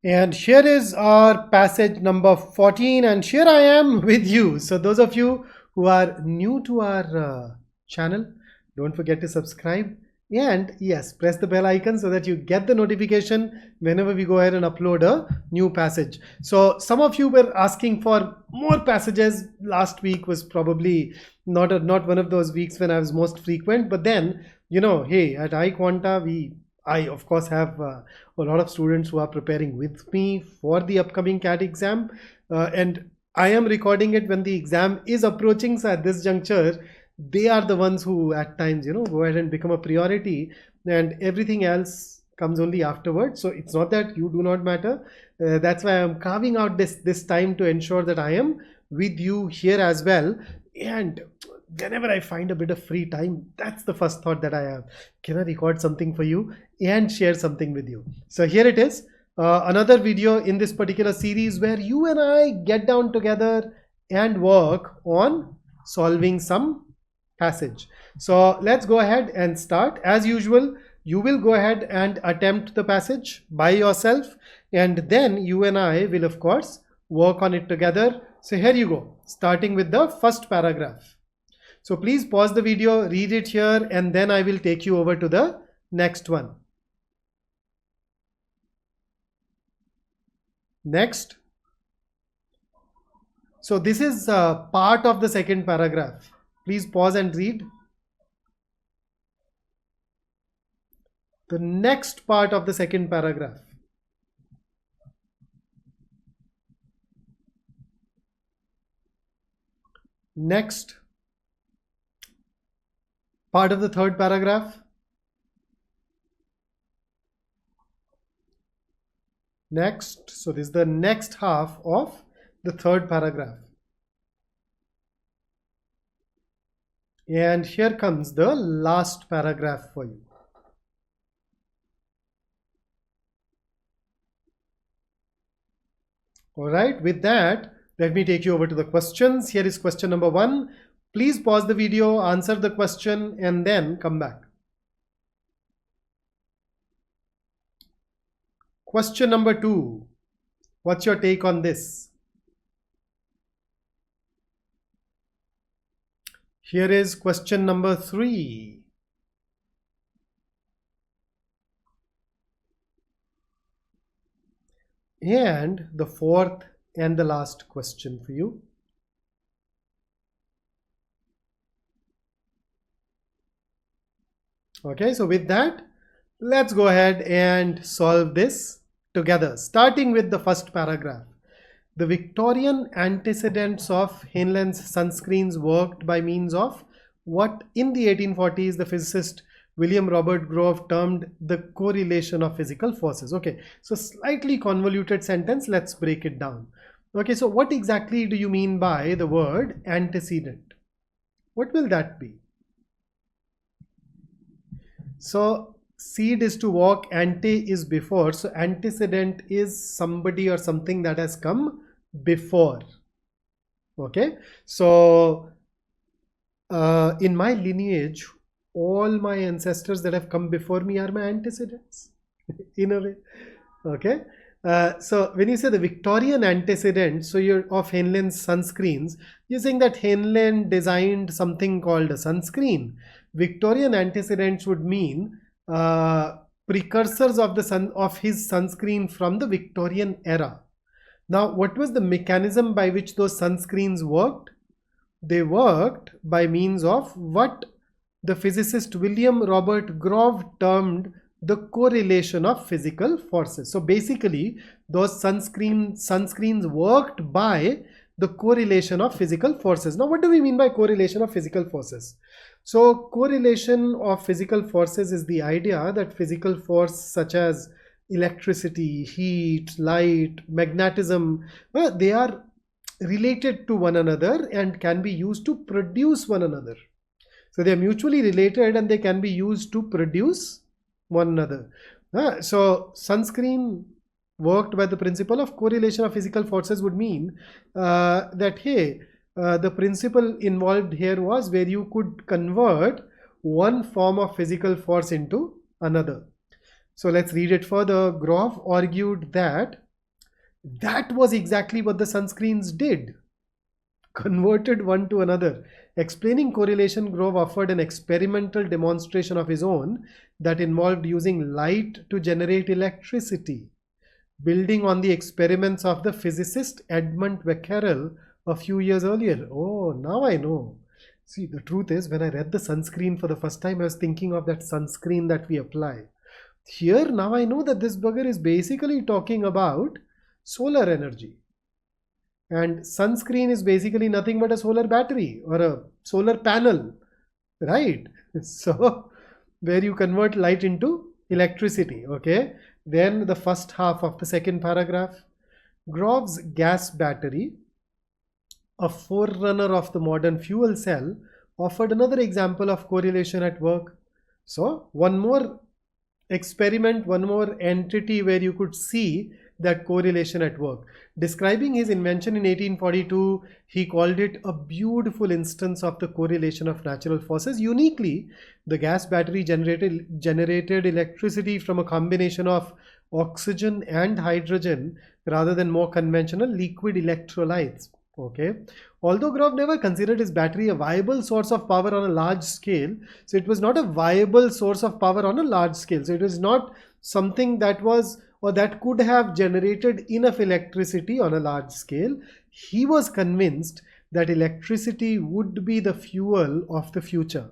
And here is our passage number 14, and here I am with you. So those of you who are new to our channel, don't forget to subscribe, and yes, press the bell icon so that you get the notification whenever we go ahead and upload a new passage. So some of you were asking for more passages. Last week was probably not one of those weeks when I was most frequent, but then, you know, hey, at iQuanta I of course have a lot of students who are preparing with me for the upcoming CAT exam, and I am recording it when the exam is approaching. So at this juncture, they are the ones who at times, you know, go ahead and become a priority, and everything else comes only afterwards. So it's not that you do not matter. That's why I'm carving out this time to ensure that I am with you here as well. And whenever I find a bit of free time, that's the first thought that I have. Can I record something for you and share something with you? So here it is, another video in this particular series where you and I get down together and work on solving some passage. So let's go ahead and start. As usual, you will go ahead and attempt the passage by yourself, and then you and I will of course work on it together. So here you go, starting with the first paragraph. So please pause the video, read it here, and then I will take you over to the next one. Next. So this is part of the second paragraph. Please pause and read. The next part of the second paragraph. Next part of the third paragraph. Next. So this is the next half of the third paragraph. And here comes the last paragraph for you. All right, with that, let me take you over to the questions. Here is question number 1. Please pause the video, answer the question, and then come back. Question number 2. What's your take on this? Here is question number 3. And the fourth and the last question for you. Okay, so with that, let's go ahead and solve this together, starting with the first paragraph. The Victorian antecedents of Heinlein's sunscreens worked by means of what in the 1840s the physicist William Robert Grove termed the correlation of physical forces. Okay, so slightly convoluted sentence. Let's break it down. Okay, so what exactly do you mean by the word antecedent? What will that be? So seed is to walk, ante is before. So antecedent is somebody or something that has come before. Okay, so in my lineage, all my ancestors that have come before me are my antecedents in a way. Okay, so when you say the Victorian antecedent, so you're of Heinlein's sunscreens, you're saying that Heinlein designed something called a sunscreen. Victorian antecedents would mean precursors of his sunscreen from the Victorian era. Now, what was the mechanism by which those sunscreens worked? They worked by means of what the physicist William Robert Grove termed the correlation of physical forces. So basically, those sunscreens worked by the correlation of physical forces. Now, what do we mean by correlation of physical forces? So correlation of physical forces is the idea that physical force such as electricity, heat, light, magnetism, they are related to one another and can be used to produce one another. So they are mutually related and they can be used to produce one another. So sunscreen worked by the principle of correlation of physical forces would mean that, hey, the principle involved here was where you could convert one form of physical force into another. So let's read it further. Grove argued that That was exactly what the sunscreens did. Converted one to another. Explaining correlation, Grove offered an experimental demonstration of his own that involved using light to generate electricity, building on the experiments of the physicist Edmund Becquerel a few years earlier. Oh, now I know. See, the truth is, when I read the sunscreen for the first time, I was thinking of that sunscreen that we apply. Here, now I know that this bugger is basically talking about solar energy. And sunscreen is basically nothing but a solar battery or a solar panel, right? So, where you convert light into electricity, okay? Then the first half of the second paragraph. Grove's gas battery, a forerunner of the modern fuel cell, offered another example of correlation at work. So, one more experiment, one more entity where you could see that correlation at work. Describing his invention in 1842, he called it a beautiful instance of the correlation of natural forces. Uniquely, the gas battery generated electricity from a combination of oxygen and hydrogen rather than more conventional liquid electrolytes. Okay. Although Grove never considered his battery a viable source of power on a large scale, so it was not a viable source of power on a large scale. So it was not something that was or that could have generated enough electricity on a large scale. He was convinced that electricity would be the fuel of the future.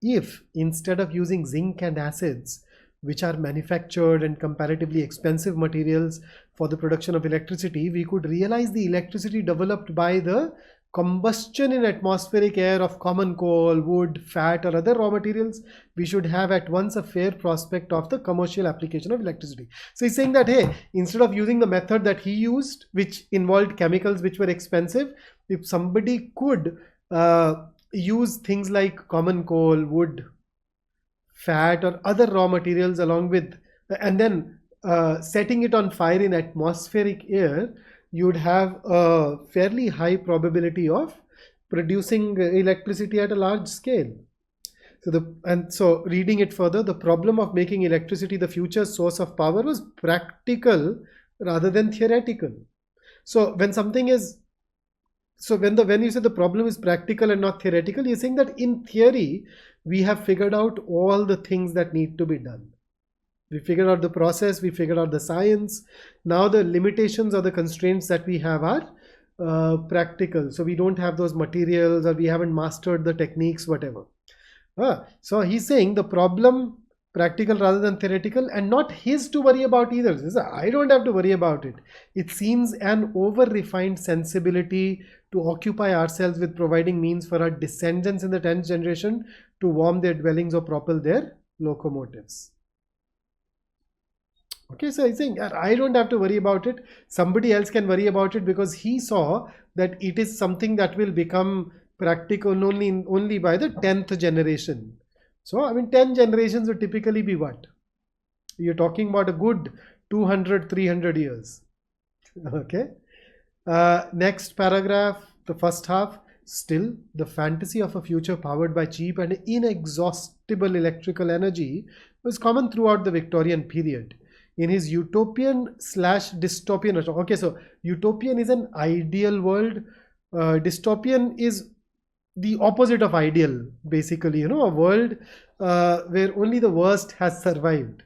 If instead of using zinc and acids, which are manufactured and comparatively expensive materials for the production of electricity, we could realize the electricity developed by the combustion in atmospheric air of common coal, wood, fat, or other raw materials, we should have at once a fair prospect of the commercial application of electricity. So he's saying that, hey, instead of using the method that he used, which involved chemicals which were expensive, if somebody could use things like common coal, wood, fat, or other raw materials along with, and then setting it on fire in atmospheric air, you'd have a fairly high probability of producing electricity at a large scale. So reading it further, the problem of making electricity the future source of power was practical rather than theoretical. So when something is, when you say the problem is practical and not theoretical, you're saying that in theory we have figured out all the things that need to be done. We figured out the process, we figured out the science. Now the limitations or the constraints that we have are practical. So we don't have those materials, or we haven't mastered the techniques, whatever. So he's saying the problem practical rather than theoretical, and not his to worry about either. He says, I don't have to worry about it. It seems an over-refined sensibility to occupy ourselves with providing means for our descendants in the 10th generation to warm their dwellings or propel their locomotives. Okay, so he's saying, I don't have to worry about it. Somebody else can worry about it, because he saw that it is something that will become practical only by the 10th generation. So, I mean, 10 generations would typically be what? You're talking about a good 200, 300 years. Okay. Next paragraph, the first half. Still, the fantasy of a future powered by cheap and inexhaustible electrical energy was common throughout the Victorian period. In his utopian/dystopian, okay, so utopian is an ideal world. Dystopian is the opposite of ideal, basically, a world where only the worst has survived.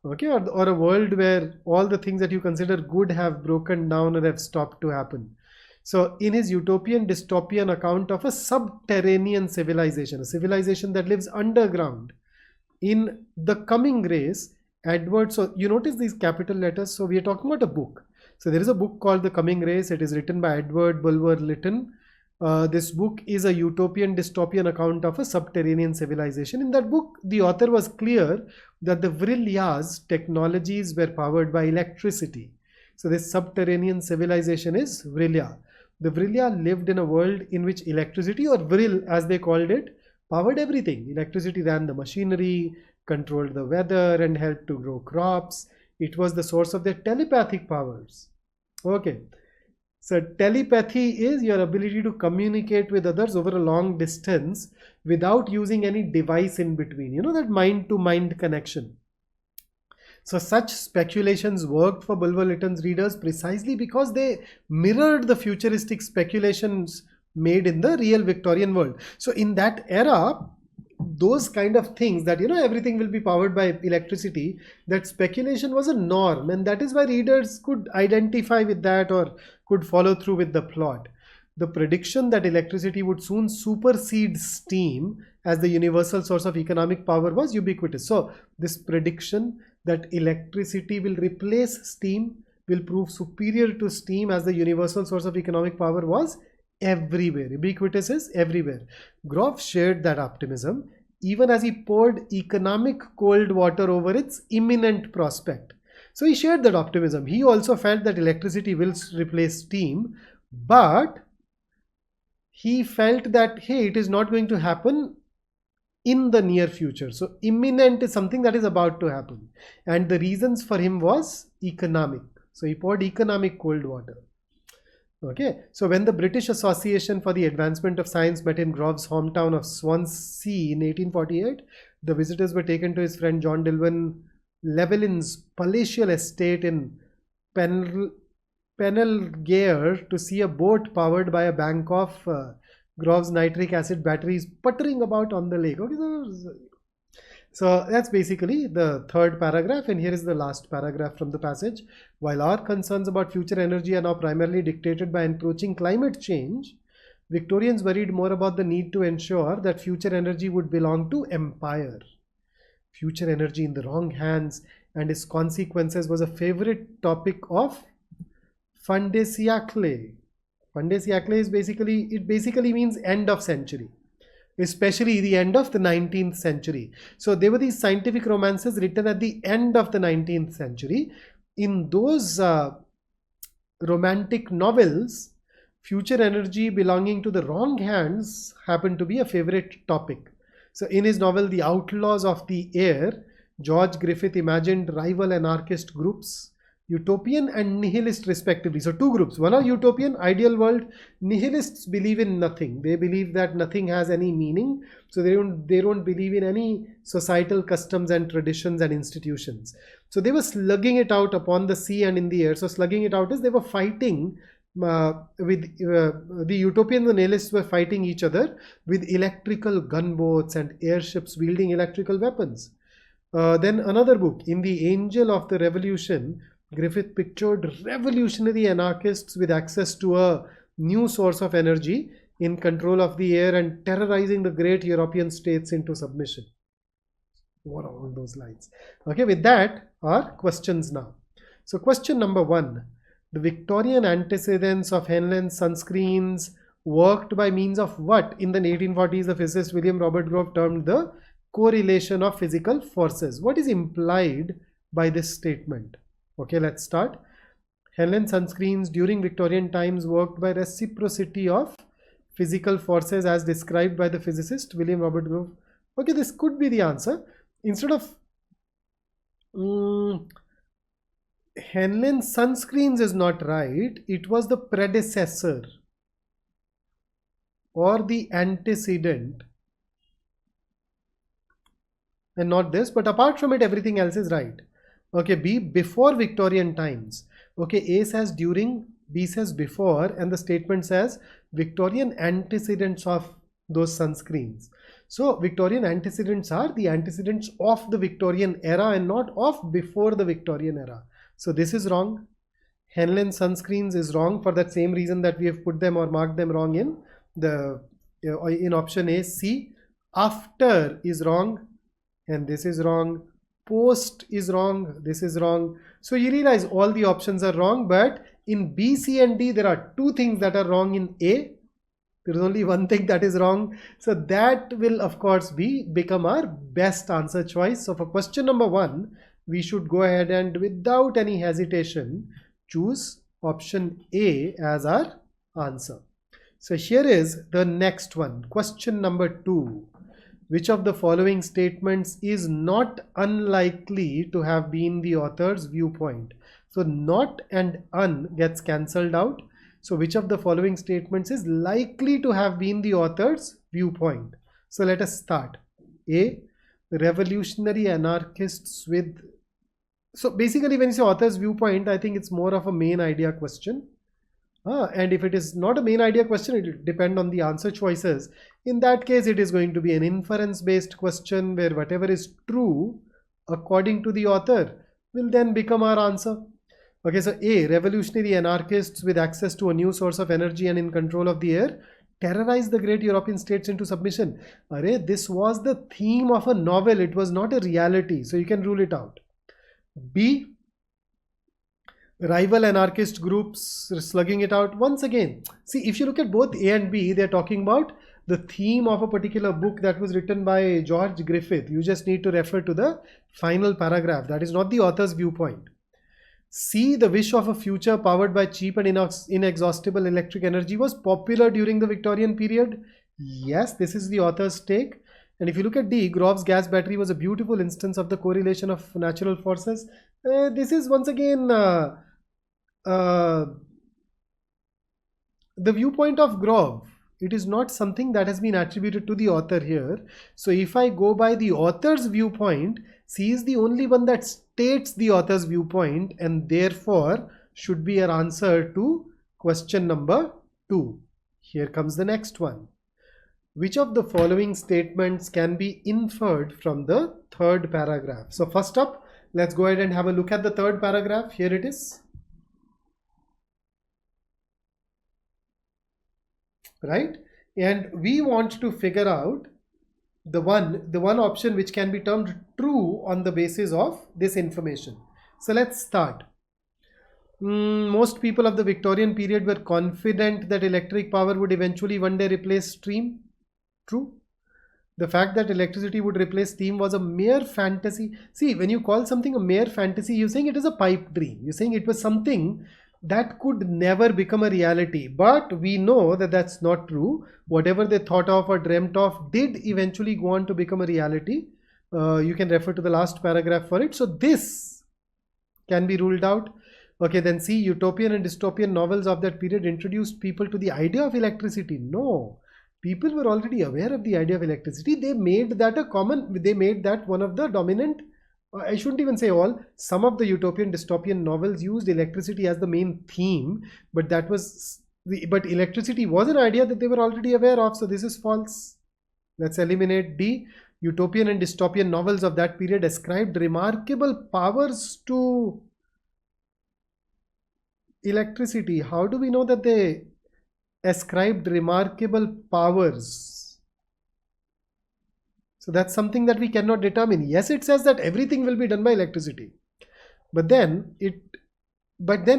Okay, or a world where all the things that you consider good have broken down or have stopped to happen. So in his utopian dystopian account of a subterranean civilization, a civilization that lives underground, in The Coming Race, Edward, so you notice these capital letters. So we are talking about a book. So there is a book called The Coming Race. It is written by Edward Bulwer Lytton. This book is a utopian dystopian account of a subterranean civilization. In that book, the author was clear that the Vrilya's technologies were powered by electricity. So this subterranean civilization is Vrilya. The Vrilya lived in a world in which electricity, or Vril as they called it, powered everything. Electricity ran the machinery, controlled the weather, and helped to grow crops. It was the source of their telepathic powers. Okay. So telepathy is your ability to communicate with others over a long distance without using any device in between. That mind-to-mind connection. So such speculations worked for Bulwer Lytton's readers precisely because they mirrored the futuristic speculations made in the real Victorian world. So in that era, those kind of things that, everything will be powered by electricity, that speculation was a norm, and that is why readers could identify with that or could follow through with the plot. The prediction that electricity would soon supersede steam as the universal source of economic power was ubiquitous. So this prediction that electricity will replace steam, will prove superior to steam as the universal source of economic power was everywhere. Ubiquitous is everywhere. Groff shared that optimism even as he poured economic cold water over its imminent prospect. So he shared that optimism. He also felt that electricity will replace steam, but he felt that, hey, it is not going to happen in the near future. So imminent is something that is about to happen. And the reasons for him was economic. So he poured economic cold water. Okay, so when the British Association for the Advancement of Science met in Groff's hometown of Swansea in 1848, the visitors were taken to his friend John Llewellyn's palatial estate in Penelgare to see a boat powered by a bank of Groff's nitric acid batteries puttering about on the lake. Okay, so that's basically the third paragraph, and here is the last paragraph from the passage. While our concerns about future energy are now primarily dictated by encroaching climate change, Victorians worried more about the need to ensure that future energy would belong to empire. Future energy in the wrong hands and its consequences was a favorite topic of fin de siècle. Fin de siècle is basically means end of century, especially the end of the 19th century. So there were these scientific romances written at the end of the 19th century. In those romantic novels, future energy belonging to the wrong hands happened to be a favorite topic. So in his novel The Outlaws of the Air, George Griffith imagined rival anarchist groups, utopian and nihilist respectively. So two groups. One are utopian, ideal world. Nihilists believe in nothing. They believe that nothing has any meaning. So they don't believe in any societal customs and traditions and institutions. So they were slugging it out upon the sea and in the air. So slugging it out is they were fighting with the utopians and nihilists were fighting each other with electrical gunboats and airships wielding electrical weapons. Then another book, In the Angel of the Revolution, Griffith pictured revolutionary anarchists with access to a new source of energy in control of the air and terrorizing the great European states into submission. What are all those lines? Okay, with that are questions now. So question number 1. The Victorian antecedents of Henley's sunscreens worked by means of what in the 1840s the physicist William Robert Groff termed the correlation of physical forces? What is implied by this statement? Okay, let's start. Henley's sunscreens during Victorian times worked by reciprocity of physical forces as described by the physicist William Robert Groff. Okay, this could be the answer. Instead of Henley's sunscreens is not right. It was the predecessor or the antecedent and not this, but apart from it everything else is right. Okay, B, before Victorian times. Okay, A says during, B says before, and the statement says Victorian antecedents of those sunscreens. So Victorian antecedents are the antecedents of the Victorian era and not of before the Victorian era. So this is wrong. Henley's sunscreens is wrong for that same reason that we have put them or marked them wrong in the in option A. C, after is wrong, and this is wrong. Post is wrong, this is wrong. So you realize all the options are wrong, but in B, C and D there are two things that are wrong in A. There is only one thing that is wrong. So that will of course become our best answer choice. So for question number 1, we should go ahead and without any hesitation choose option A as our answer. So here is the next one. Question number 2. Which of the following statements is not unlikely to have been the author's viewpoint? So not and un gets cancelled out. So which of the following statements is likely to have been the author's viewpoint? So let us start. A, revolutionary anarchists with So basically when you say author's viewpoint, I think it's more of a main idea question. And if it is not a main idea question, it will depend on the answer choices. In that case, it is going to be an inference based question where whatever is true according to the author will then become our answer. Okay, so A, revolutionary anarchists with access to a new source of energy and in control of the air terrorize the great European states into submission. Arey, this was the theme of a novel. It was not a reality. So you can rule it out. B, rival anarchist groups slugging it out. Once again, see, if you look at both A and B, they're talking about the theme of a particular book that was written by George Griffith. You just need to refer to the final paragraph. That is not the author's viewpoint. C, the wish of a future powered by cheap and inexhaustible electric energy was popular during the Victorian period. Yes, this is the author's take. And if you look at D, Grove's gas battery was a beautiful instance of the correlation of natural forces. This is once again the viewpoint of Grove. It is not something that has been attributed to the author here. So if I go by the author's viewpoint, C is the only one that states the author's viewpoint and therefore should be our answer to question number 2. Here comes the next one. Which of the following statements can be inferred from the third paragraph? So first up, let's go ahead and have a look at the third paragraph. Here it is. Right? And we want to figure out the one option which can be termed true on the basis of this information. So let's start. Most people of the Victorian period were confident that electric power would eventually one day replace steam. True. The fact that electricity would replace steam was a mere fantasy. See, when you call something a mere fantasy, you're saying it is a pipe dream. You're saying it was something that could never become a reality. But we know that that's not true. Whatever they thought of or dreamt of did eventually go on to become a reality. You can refer to the last paragraph for it. So this can be ruled out. Okay, then see, utopian and dystopian novels of that period introduced people to the idea of electricity. No, people were already aware of the idea of electricity. They made that one of the dominant, I shouldn't even say all, some of the utopian dystopian novels used electricity as the main theme, but electricity was an idea that they were already aware of, so this is false. Let's eliminate D. Utopian and dystopian novels of that period ascribed remarkable powers to electricity. How do we know that they ascribed remarkable powers? So that's something that we cannot determine. Yes, it says that everything will be done by electricity, but then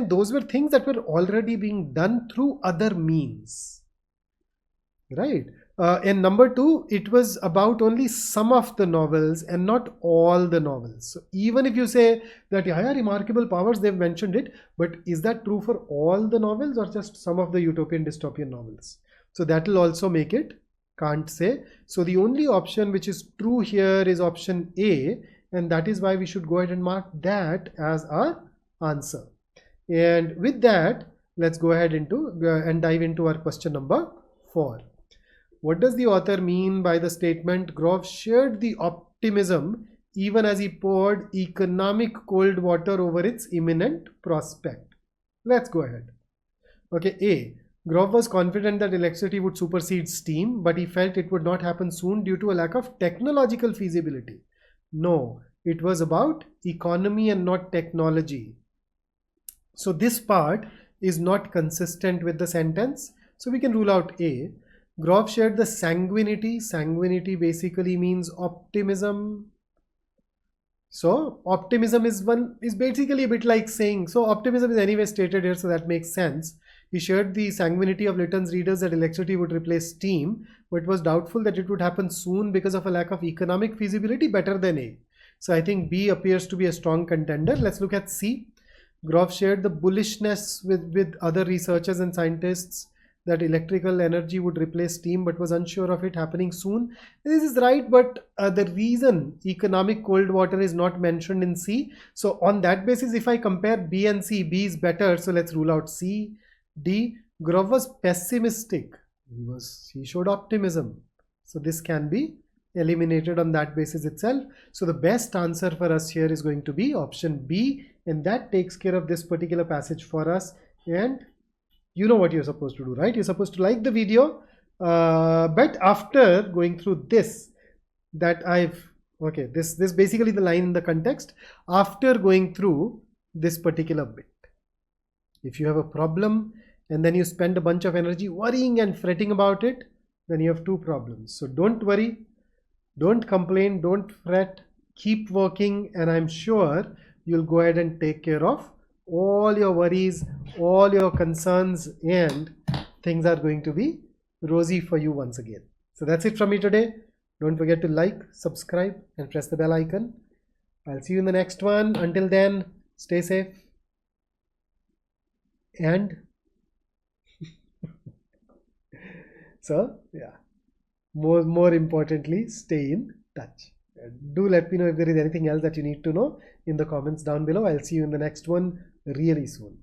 those were things that were already being done through other means, right? And number 2, it was about only some of the novels and not all the novels. So even if you say that yeah, remarkable powers, they've mentioned it, but is that true for all the novels or just some of the utopian dystopian novels? So that will also make it can't say. So the only option which is true here is option A, and that is why we should go ahead and mark that as our answer. And with that, let's go ahead and dive into our question number 4. What does the author mean by the statement Grove shared the optimism even as he poured economic cold water over its imminent prospect? Let's go ahead. Okay, A. Grove was confident that electricity would supersede steam, but he felt it would not happen soon due to a lack of technological feasibility. No, it was about economy and not technology. So this part is not consistent with the sentence. So we can rule out A. Grove shared the sanguinity. Sanguinity basically means optimism. So optimism is basically a bit like saying, so optimism is anyway stated here, so that makes sense. He shared the sanguinity of Lytton's readers that electricity would replace steam, but was doubtful that it would happen soon because of a lack of economic feasibility. Better than A. So I think B appears to be a strong contender. Let's look at C. Grove shared the bullishness with other researchers and scientists that electrical energy would replace steam, but was unsure of it happening soon. This is right, but the reason economic cold water is not mentioned in C. So on that basis, if I compare B and C, B is better. So let's rule out C. D. Grove was pessimistic. He showed optimism. So this can be eliminated on that basis itself. So the best answer for us here is going to be option B, and that takes care of this particular passage for us. And you know what you're supposed to do, right? You're supposed to like the video, but after going through this, that okay, this basically the line in the context. After going through this particular bit, if you have a problem and then you spend a bunch of energy worrying and fretting about it, then you have two problems. So don't worry, don't complain, don't fret, keep working, and I'm sure you'll go ahead and take care of all your worries, all your concerns, and things are going to be rosy for you once again. So that's it from me today. Don't forget to like, subscribe, and press the bell icon. I'll see you in the next one. Until then, stay safe and so yeah, more importantly, stay in touch. Do let me know if there is anything else that you need to know in the comments down below. I'll see you in the next one really soon.